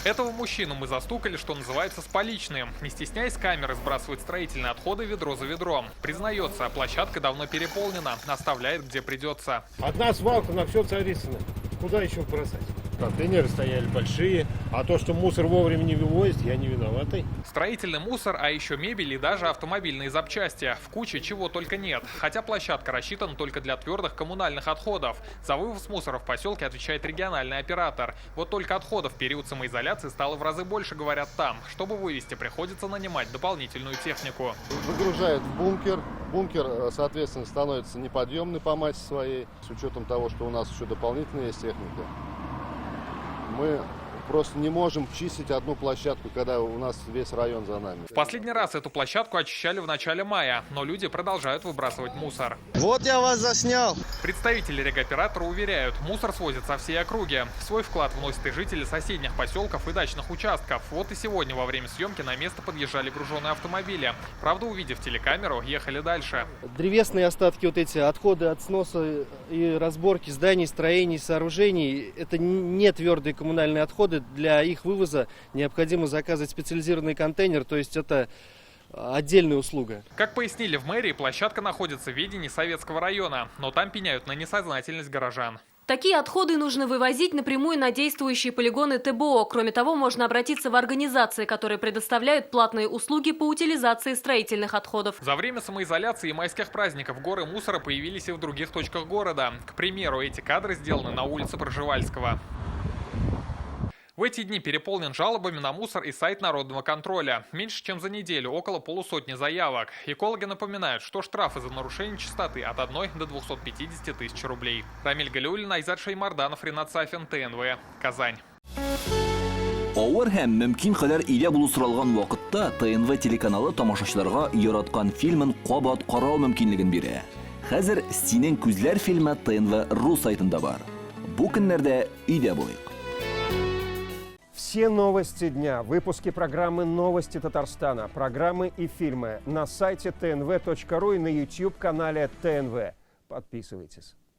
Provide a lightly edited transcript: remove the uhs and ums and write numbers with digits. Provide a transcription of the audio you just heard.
Этого мужчину мы застукали, что называется, с поличным. Не стесняясь камеры, сбрасывает строительные отходы ведро за ведром. Признается, площадка давно переполнена, оставляет где придется. Одна свалка на все Царицыно. Куда еще бросать? Контейнеры стояли большие, а то, что мусор вовремя не вывозит, я не виноватый. Строительный мусор, а еще мебель и даже автомобильные запчасти. В куче чего только нет. Хотя площадка рассчитана только для твердых коммунальных отходов. За вывоз мусора в поселке отвечает региональный оператор. Вот только отходов в период самоизоляции стало в разы больше, говорят там. Чтобы вывезти, приходится нанимать дополнительную технику. Выгружают в бункер. Бункер, соответственно, становится неподъемный по массе своей. С учетом того, что у нас еще дополнительная есть техника. Мы просто не можем чистить одну площадку, когда у нас весь район за нами. В последний раз эту площадку очищали в начале мая, но люди продолжают выбрасывать мусор. Вот я вас заснял. Представители регоператора уверяют, мусор свозят со всей округи. Свой вклад вносят и жители соседних поселков и дачных участков. Вот и сегодня во время съемки на место подъезжали груженные автомобили. Правда, увидев телекамеру, ехали дальше. Древесные остатки, вот эти отходы от сноса и разборки зданий, строений, сооружений, это не твердые коммунальные отходы. Для их вывоза необходимо заказывать специализированный контейнер, то есть это отдельная услуга. Как пояснили в мэрии, площадка находится в ведении Советского района, но там пеняют на несознательность горожан. Такие отходы нужно вывозить напрямую на действующие полигоны ТБО. Кроме того, можно обратиться в организации, которые предоставляют платные услуги по утилизации строительных отходов. За время самоизоляции и майских праздников горы мусора появились и в других точках города. К примеру, эти кадры сделаны на улице Пржевальского. В эти дни переполнен жалобами на мусор и сайт народного контроля. Меньше чем за неделю около полусотни заявок. Экологи напоминают, что штрафы за нарушение чистоты от 1 до 250 тысяч рублей. Рамиль Галиуллин, Айзат Шеймарданов, Ринат Сафин, ТНВ, Казань. Авыр һәм мөмкин кадәр илә булу соралган вакытта ТНВ телеканалы тамашачыларга яраткан фильмын кабат карау мөмкинлеген бирә. Хәзер "Синең күзләр" фильмы ТНВ.ру сайтында бар. Бу көннәрдә өйдә булыйк. Все новости дня, выпуски программы «Новости Татарстана», программы и фильмы на сайте tnv.ru и на YouTube-канале ТНВ. Подписывайтесь.